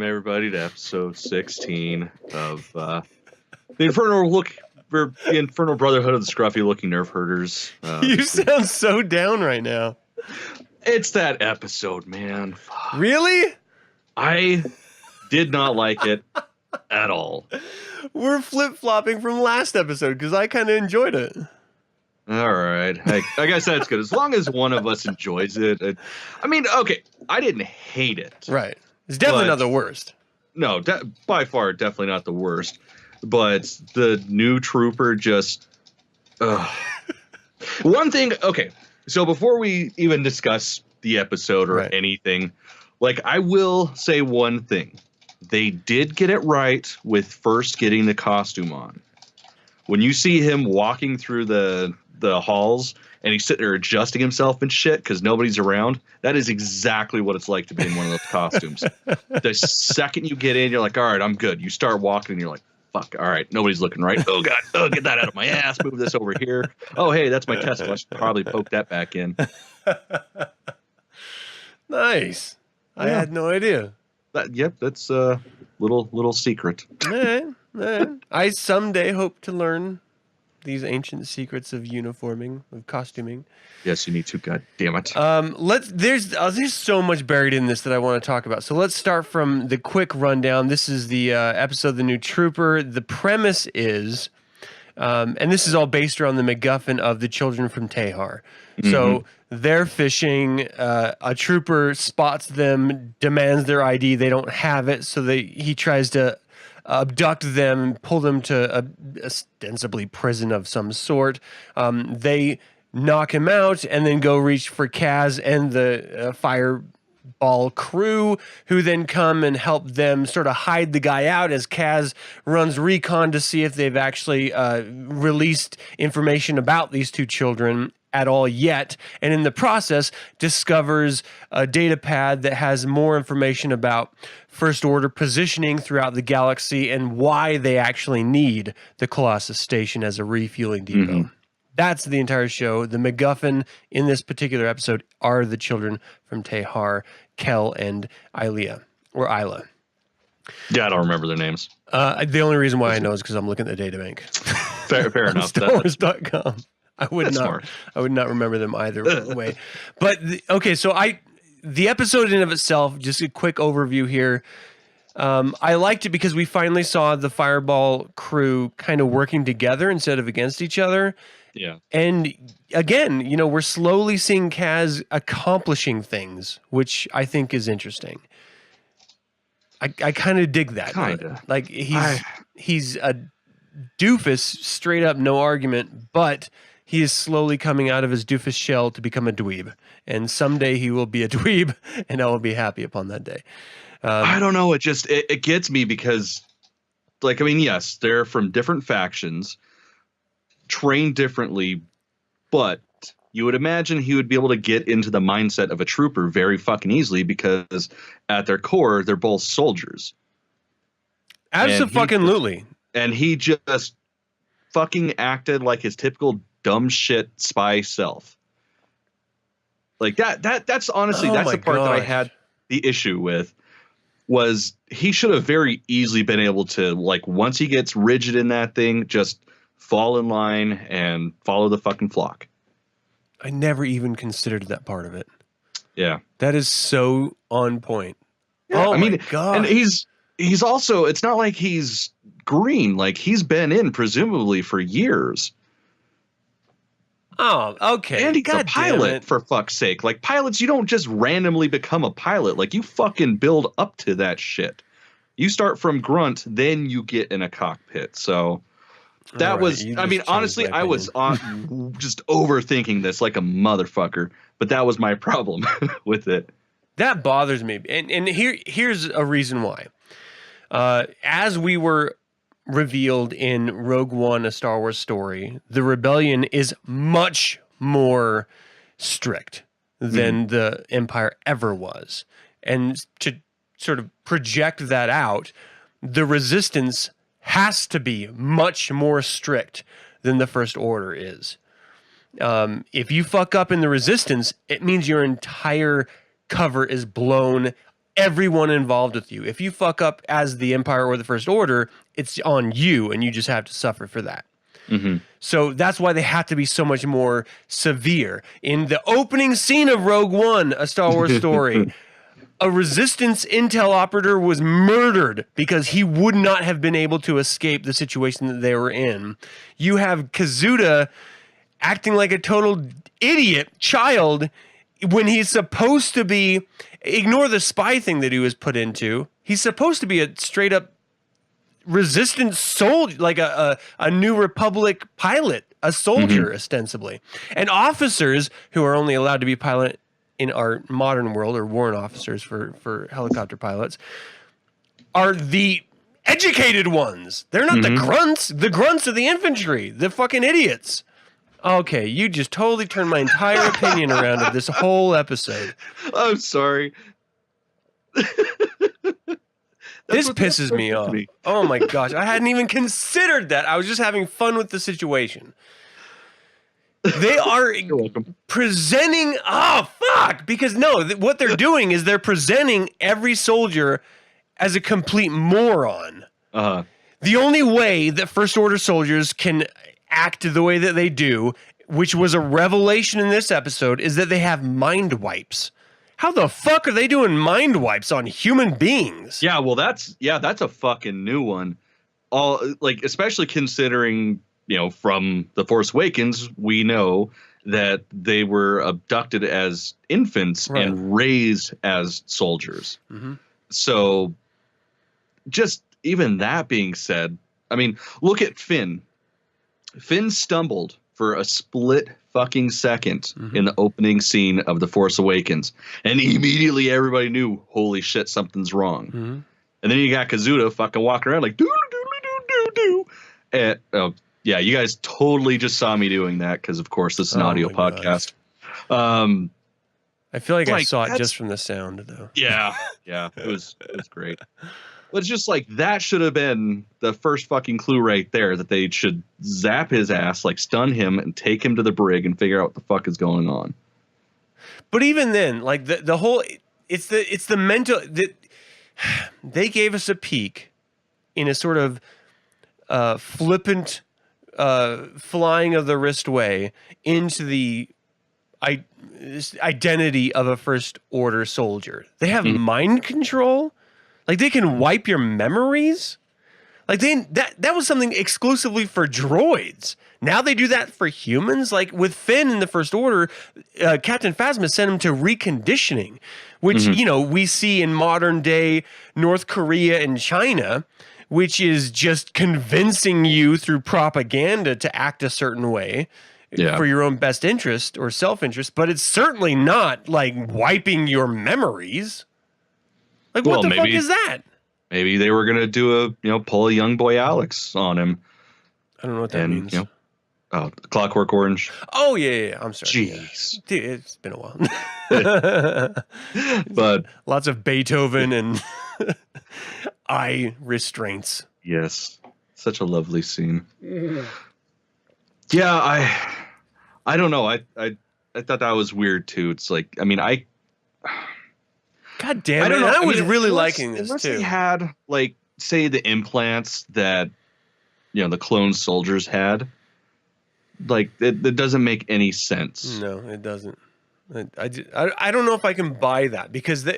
everybody, to episode 16 of the Infernal Brotherhood of the Scruffy Looking Nerf Herders. You sound so down right now. It's that episode, man. Really? I did not like it at all. We're flip-flopping from last episode because I kind of enjoyed it. All right. Like I said, it's good. As long as one of us enjoys it. I mean, okay, I didn't hate it. Right. It's definitely not the worst. No, by far, definitely not the worst. But the new trooper just... One thing, okay, so before we even discuss the episode or anything, like, I will say one thing. They did get it right with first getting the costume on. When you see him walking through the halls and he's sitting there adjusting himself and shit because nobody's around, that is exactly what it's like to be in one of those costumes. The second you get in, you're like, all right, I'm good. You start walking and you're like, fuck, all right, nobody's looking right. Oh, God, oh, get that out of my ass. Move this over here. Oh, hey, that's my Tesla. I should probably poke that back in. Nice. Yeah. I had no idea. Yep, that's a little secret. I someday hope to learn these ancient secrets of uniforming, of costuming. Yes, you need to. God damn it. There's so much buried in this that I want to talk about. So let's start from the quick rundown. This is the episode, The New Trooper. The premise is, and this is all based around the MacGuffin of the children from Tehar. Mm-hmm. So they're fishing. A trooper spots them, demands their ID. They don't have it, so he tries to abduct them, pull them to ostensibly prison of some sort. They knock him out and then go reach for Kaz and the fireball crew, who then come and help them sort of hide the guy out as Kaz runs recon to see if they've actually released information about these two children at all yet, and in the process discovers a data pad that has more information about First Order positioning throughout the galaxy and why they actually need the Colossus Station as a refueling depot. Mm-hmm. That's the entire show. The MacGuffin in this particular episode are the children from Tehar, Kel and Isla. Yeah, I don't remember their names. The only reason why I know is because I'm looking at the databank. Fair enough. StarWars.com. I would not remember them either way. But the episode in of itself, just a quick overview here. I liked it because we finally saw the Fireball crew kind of working together instead of against each other. Yeah. And again, we're slowly seeing Kaz accomplishing things, which I think is interesting. I kind of dig that. Kinda. Like he's a doofus, straight up, no argument, but he is slowly coming out of his doofus shell to become a dweeb. And someday he will be a dweeb, and I will be happy upon that day. I don't know. It gets me because, like, I mean, yes, they're from different factions, trained differently, but you would imagine he would be able to get into the mindset of a trooper very fucking easily because at their core, they're both soldiers. Absolutely. And he just fucking acted like his typical dumb shit spy self. Like that's honestly, that's the part that I had the issue with, was he should have very easily been able to, like, once he gets rigid in that thing, just fall in line and follow the fucking flock. I never even considered that part of it. Yeah. That is so on point. Yeah, oh, my God. And he's also, it's not like he's green. Like, he's been in presumably for years. Oh, okay. And he's a pilot, for fuck's sake. Like, pilots, you don't just randomly become a pilot. Like, you fucking build up to that shit. You start from grunt, then you get in a cockpit. So that was, I mean, honestly, I was just overthinking this like a motherfucker. But that was my problem with it. That bothers me. And here's a reason why. As we were revealed in Rogue One, A Star Wars Story, the rebellion is much more strict than the Empire ever was. And to sort of project that out, the Resistance has to be much more strict than the First Order is. If you fuck up in the Resistance, it means your entire cover is blown everyone involved with you. If you fuck up as the Empire or the First Order, it's on you, and you just have to suffer for that. Mm-hmm. So that's why they have to be so much more severe. In the opening scene of Rogue One, a Star Wars story, a Resistance intel operator was murdered because he would not have been able to escape the situation that they were in. You have Kazuda acting like a total idiot child when he's supposed to be, ignore the spy thing that he was put into, he's supposed to be a straight up Resistance soldier, like a New Republic pilot, a soldier, ostensibly. And officers who are only allowed to be pilot in our modern world, or warrant officers for helicopter pilots, are the educated ones. They're not the grunts. The grunts are the infantry, the fucking idiots. Okay, you just totally turned my entire opinion around of this whole episode. I'm sorry. This pisses me off. Oh my gosh, I hadn't even considered that. I was just having fun with the situation. They are presenting, oh fuck, because no, what they're doing is they're presenting every soldier as a complete moron. The only way that First Order soldiers can act the way that they do, which was a revelation in this episode, is that they have mind wipes. How the fuck are they doing mind wipes on human beings? Yeah, well, that's a fucking new one. Especially considering, from The Force Awakens, we know that they were abducted as infants and raised as soldiers. So, just even that being said, I mean, look at Finn. Finn stumbled for a split fucking second in the opening scene of The Force Awakens, and immediately everybody knew, holy shit, something's wrong. And then you got Kazuda fucking walking around like doo. And yeah, you guys totally just saw me doing that because, of course, this is an audio podcast. I feel like I saw it just from the sound, though. Yeah, it was great. But it's just like that should have been the first fucking clue right there, that they should zap his ass, like stun him and take him to the brig and figure out what the fuck is going on. But even then, like the whole, it's the mental that they gave us a peek in a sort of flippant flying of the wrist way into the identity of a First Order soldier. They have mind control. Like, they can wipe your memories? Like, that was something exclusively for droids. Now they do that for humans? Like, with Finn in the First Order, Captain Phasma sent him to reconditioning, which, we see in modern-day North Korea and China, which is just convincing you through propaganda to act a certain way for your own best interest or self-interest, but it's certainly not, like, wiping your memories. Like, what the fuck is that? Maybe they were gonna do pull a young boy Alex on him. I don't know what that means. Clockwork Orange. Oh yeah. I'm sorry. Jeez, dude, it's been a while. But lots of Beethoven and eye restraints. Yes, such a lovely scene. Yeah, I don't know. I thought that was weird too. It's like, I mean, God damn it! I was really liking this unless too. They had, like, say, the implants that the clone soldiers had. Like, that doesn't make any sense. No, it doesn't. I don't know if I can buy that, because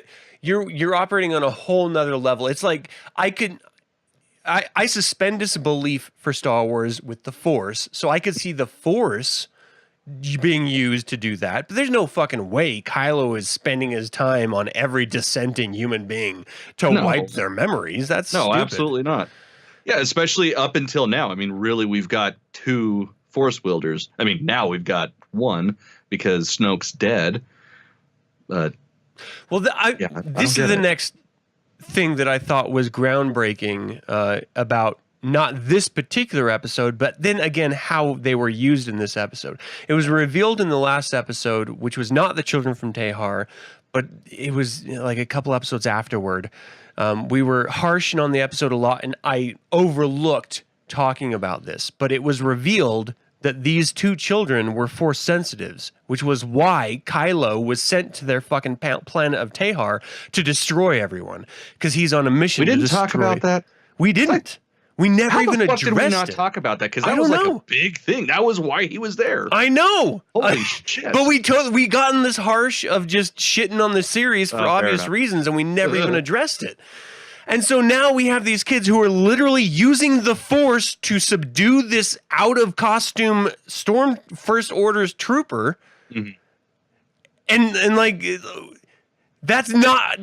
you're operating on a whole nother level. It's like I suspend disbelief for Star Wars with the Force, so I could see the Force being used to do that, but there's no fucking way Kylo is spending his time on every dissenting human being to wipe their memories. That's stupid. Absolutely not. Yeah, especially up until now. I mean, really, we've got 2 Force wielders. I mean, now we've got 1 because Snoke's dead. But this is the next thing that I thought was groundbreaking about not this particular episode, but then again, how they were used in this episode. It was revealed in the last episode, which was not the children from Tehar, but it was like a couple episodes afterward. We were harshing on the episode a lot, and I overlooked talking about this, but it was revealed that these two children were Force sensitives, which was why Kylo was sent to their fucking planet of Tehar to destroy everyone, because he's on a mission to destroy. We didn't talk about that? We didn't. We never even addressed it. How the fuck did we not talk about that? Because that was like a big thing. That was why he was there. I know. Holy shit. But we got in this harsh of just shitting on the series for obvious reasons, and we never even addressed it. And so now we have these kids who are literally using the Force to subdue this out-of-costume Storm First Order's trooper. Mm-hmm. And like, that's not...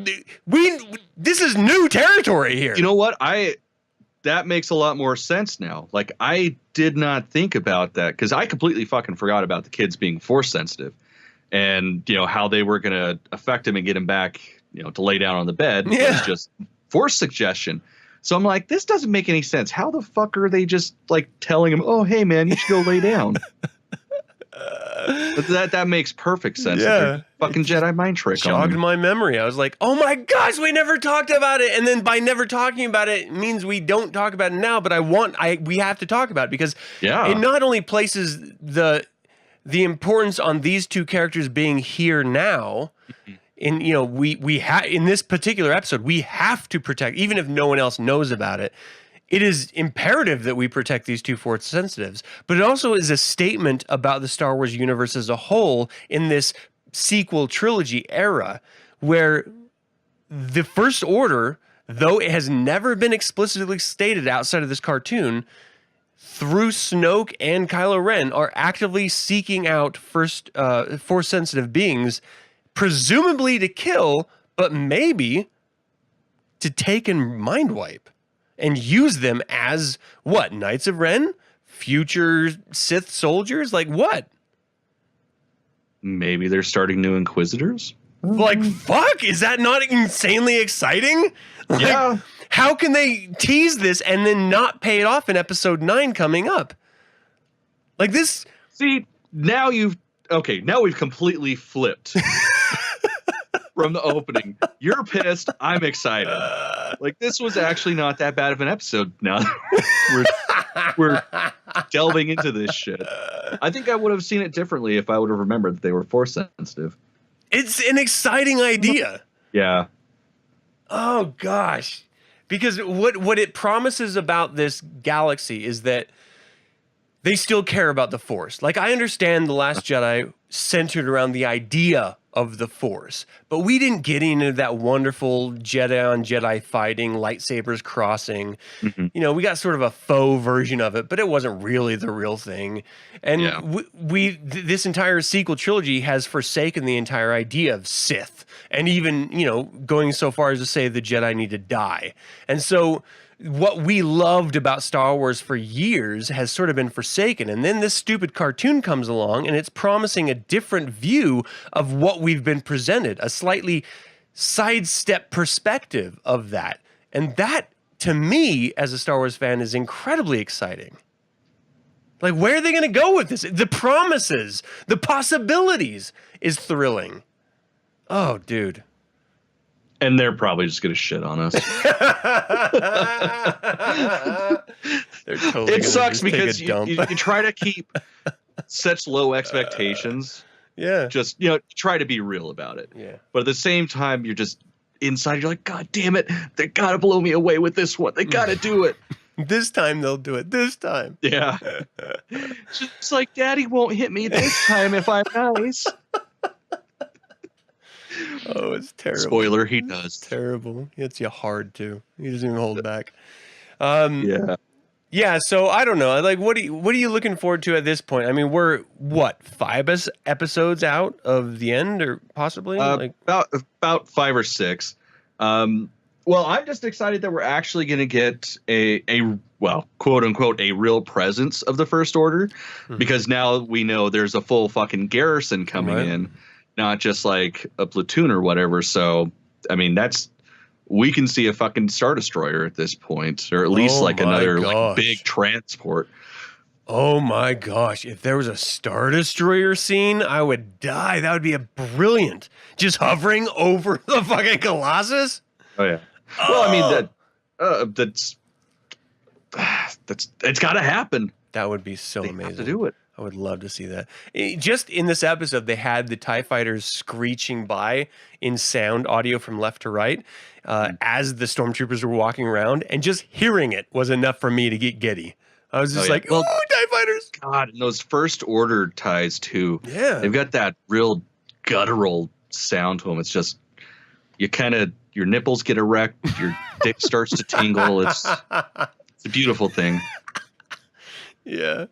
This is new territory here. You know what? That makes a lot more sense now. Like, I did not think about that because I completely fucking forgot about the kids being Force sensitive and, you know, how they were going to affect him and get him back, you know, to lay down on the bed. Yeah. It was just Force suggestion. So I'm like, this doesn't make any sense. How the fuck are they just like telling him, oh, hey, man, you should go lay down? But that makes perfect sense. Yeah. Fucking Jedi mind trick. Jogged my memory. I was like, oh my gosh, we never talked about it. And then by never talking about it means we don't talk about it now, but we have to talk about it because it not only places the importance on these two characters being here now, in, you know, we in this particular episode, we have to protect, even if no one else knows about it. It is imperative that we protect these two Force sensitives, but it also is a statement about the Star Wars universe as a whole in this sequel trilogy era, where the First Order, though it has never been explicitly stated outside of this cartoon, through Snoke and Kylo Ren are actively seeking out Force sensitive beings, presumably to kill, but maybe to take and mind wipe. And use them as, what, Knights of Ren? Future Sith soldiers? Like, what? Maybe they're starting new Inquisitors? Like, fuck? Is that not insanely exciting? Like, yeah. How can they tease this and then not pay it off in episode 9 coming up? Like, this... See, now we've completely flipped. From the opening. You're pissed. I'm excited. Like, this was actually not that bad of an episode now. we're delving into this shit. I think I would have seen it differently if I would have remembered that they were Force sensitive. It's an exciting idea. Yeah. Oh, gosh. Because what it promises about this galaxy is that they still care about the Force. Like, I understand The Last Jedi centered around the idea of the Force, but we didn't get into that wonderful Jedi on Jedi fighting, lightsabers crossing. Mm-hmm. You know, we got sort of a faux version of it, but it wasn't really the real thing. And this entire sequel trilogy has forsaken the entire idea of Sith, and even, you know, going so far as to say the Jedi need to die. And so what we loved about Star Wars for years has sort of been forsaken. And then this stupid cartoon comes along and it's promising a different view of what we've been presented, a slightly sidestep perspective of that. And that, to me, as a Star Wars fan, is incredibly exciting. Like, where are they going to go with this? The promises, the possibilities is thrilling. Oh, dude. And they're probably just going to shit on us. It sucks because you try to keep such low expectations. Yeah. Just, you know, try to be real about it. Yeah. But at the same time, you're just inside, you're like, God damn it. They got to blow me away with this one. They got to do it. This time they'll do it. This time. Yeah. Just like, Daddy won't hit me this time if I'm nice. Oh, it's terrible. Spoiler, he does. It's terrible. He hits you hard, too. He doesn't even hold back. Yeah, so I don't know. Like, what are you looking forward to at this point? I mean, we're, what, 5 episodes out of the end, or possibly? About 5 or 6. Well, I'm just excited that we're actually going to get a quote unquote, a real presence of the First Order, because now we know there's a full fucking garrison coming in. Not just like a platoon or whatever. So, I mean, we can see a fucking Star Destroyer at this point, or at least like another like big transport. Oh my gosh. If there was a Star Destroyer scene, I would die. That would be brilliant. Just hovering over the fucking Colossus. Oh, yeah. Well, I mean, that's it's got to happen. That would be so they amazing. have to do it. I would love to see that. Just in this episode, they had the TIE fighters screeching by in sound audio from left to right as the stormtroopers were walking around, and just hearing it was enough for me to get giddy. I was just like, "Ooh, TIE fighters!" God, and those First Order ties too. Yeah, they've got that real guttural sound to them. It's just your nipples get erect, your dick starts to tingle. It's a beautiful thing. Yeah.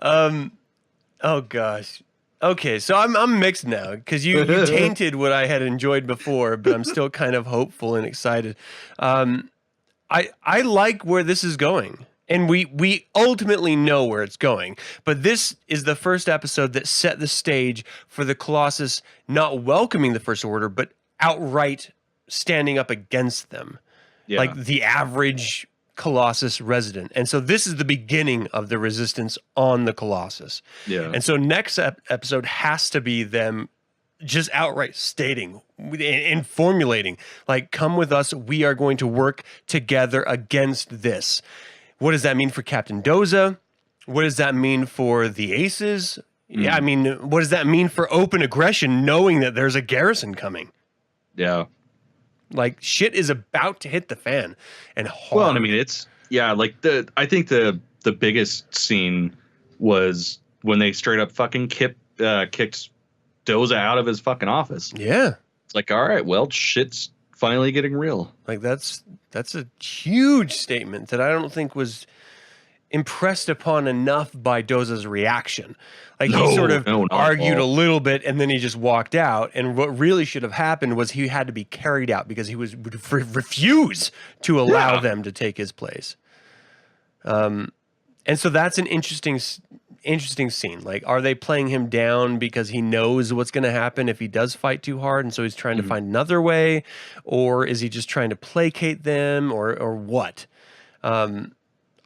Oh gosh. Okay, so I'm mixed now because you tainted what I had enjoyed before, but I'm still kind of hopeful and excited. I like where this is going, and we ultimately know where it's going. But this is the first episode that set the stage for the Colossus not welcoming the First Order, but outright standing up against them, like the average Colossus resident. And so this is the beginning of the resistance on the Colossus. Yeah. And so next episode has to be them just outright stating and formulating, like, come with us. We are going to work together against this. What does that mean for Captain Doza? What does that mean for the Aces? Yeah, I mean, what does that mean for open aggression, knowing that there's a garrison coming? Yeah. Like, shit is about to hit the fan, and hard. Well, I mean, I think the biggest scene was when they straight up fucking kicked Doza out of his fucking office. Yeah. It's like, all right, well, shit's finally getting real. Like, that's a huge statement that I don't think was impressed upon enough by Doza's reaction. Like, he sort of argued a little bit, and then he just walked out. And what really should have happened was he had to be carried out because he would refuse to allow them to take his place. And so that's an interesting scene. Like, are they playing him down because he knows what's going to happen if he does fight too hard, and so he's trying to find another way, or is he just trying to placate them, or what?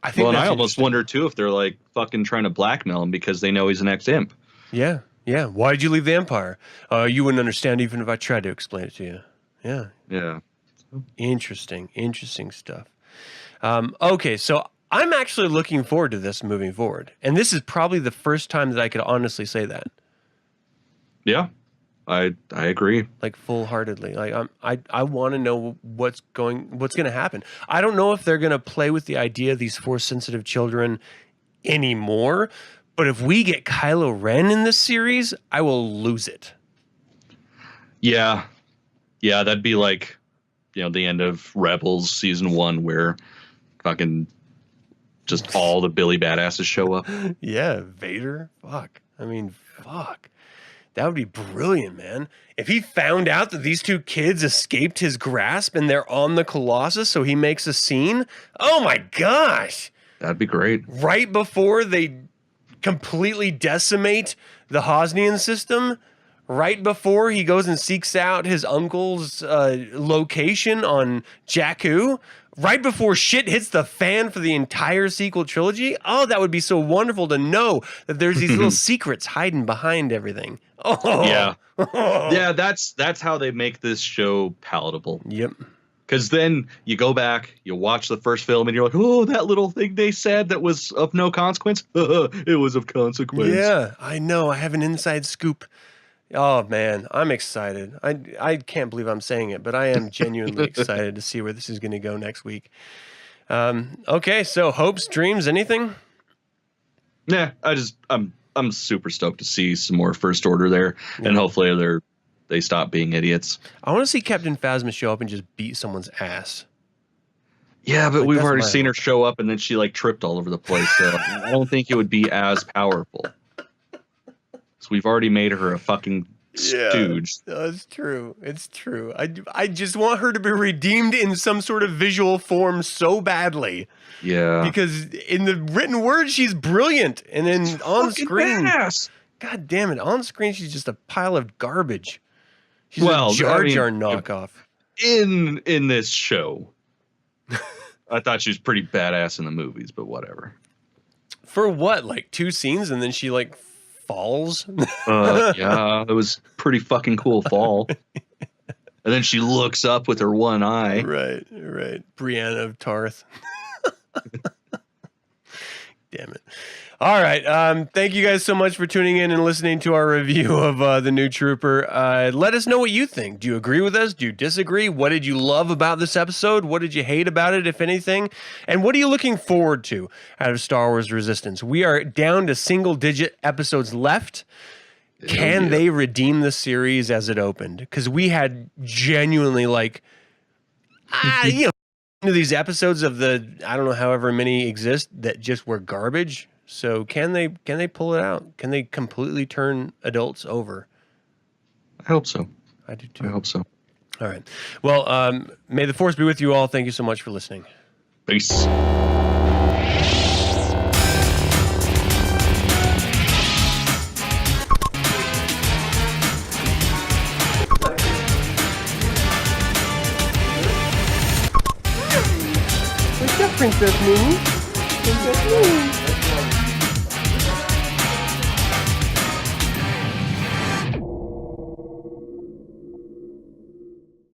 I think. Well, and I almost wonder too if they're like fucking trying to blackmail him because they know he's an ex-imp. Yeah, yeah. Why did you leave the Empire? You wouldn't understand even if I tried to explain it to you. Yeah, yeah. Interesting stuff. Okay, so I'm actually looking forward to this moving forward, and this is probably the first time that I could honestly say that. Yeah, I agree. Like, full-heartedly. Like, I want to know what's going to happen. I don't know if they're going to play with the idea of these Force-sensitive children anymore, but if we get Kylo Ren in this series, I will lose it. Yeah, that'd be like, the end of Rebels season 1 where fucking just all the Billy badasses show up. Yeah, Vader. Fuck. I mean, fuck. That would be brilliant, man. If he found out that these two kids escaped his grasp and they're on the Colossus, so he makes a scene. Oh my gosh. That'd be great. Right before they completely decimate the Hosnian system, right before he goes and seeks out his uncle's location on Jakku, right before shit hits the fan for the entire sequel trilogy. Oh, that would be so wonderful to know that there's these little secrets hiding behind everything. Oh yeah. Yeah, that's how they make this show palatable. Yep. Because then you go back, you watch the first film, and you're like, oh, that little thing they said that was of no consequence. It was of consequence. Yeah, I know. I have an inside scoop. Oh man, I'm excited. I can't believe I'm saying it, but I am genuinely excited to see where this is going to go next week. Okay, so hopes, dreams, anything? Yeah, I'm super stoked to see some more First Order there, and hopefully they stop being idiots. I want to see Captain Phasma show up and just beat someone's ass. Yeah, but we've already seen her show up, and then she like tripped all over the place. So I don't think it would be as powerful. So we've already made her a fucking stooge. No, it's true. It's true. I just want her to be redeemed in some sort of visual form so badly. Yeah. Because in the written word, she's brilliant. And then on screen, badass. God damn it, on screen, she's just a pile of garbage. She's a Jar Jar knockoff. In this show, I thought she was pretty badass in the movies, but whatever. For what? Like 2 scenes and then she like falls? Yeah, it was pretty fucking cool fall. And then she looks up with her one eye. Right. Brianna of Tarth. Damn it. All right. Thank you guys so much for tuning in and listening to our review of the new Trooper. Let us know what you think. Do you agree with us? Do you disagree? What did you love about this episode? What did you hate about it, if anything? And what are you looking forward to out of Star Wars Resistance? We are down to single-digit episodes left. Can they redeem the series as it opened? Because we had genuinely these episodes of the, I don't know, however many exist that just were garbage. So can they pull it out? Can they completely turn adults over? I hope so. I do too. I hope so. All right. Well, may the Force be with you all. Thank you so much for listening. Peace. Princess Mimi.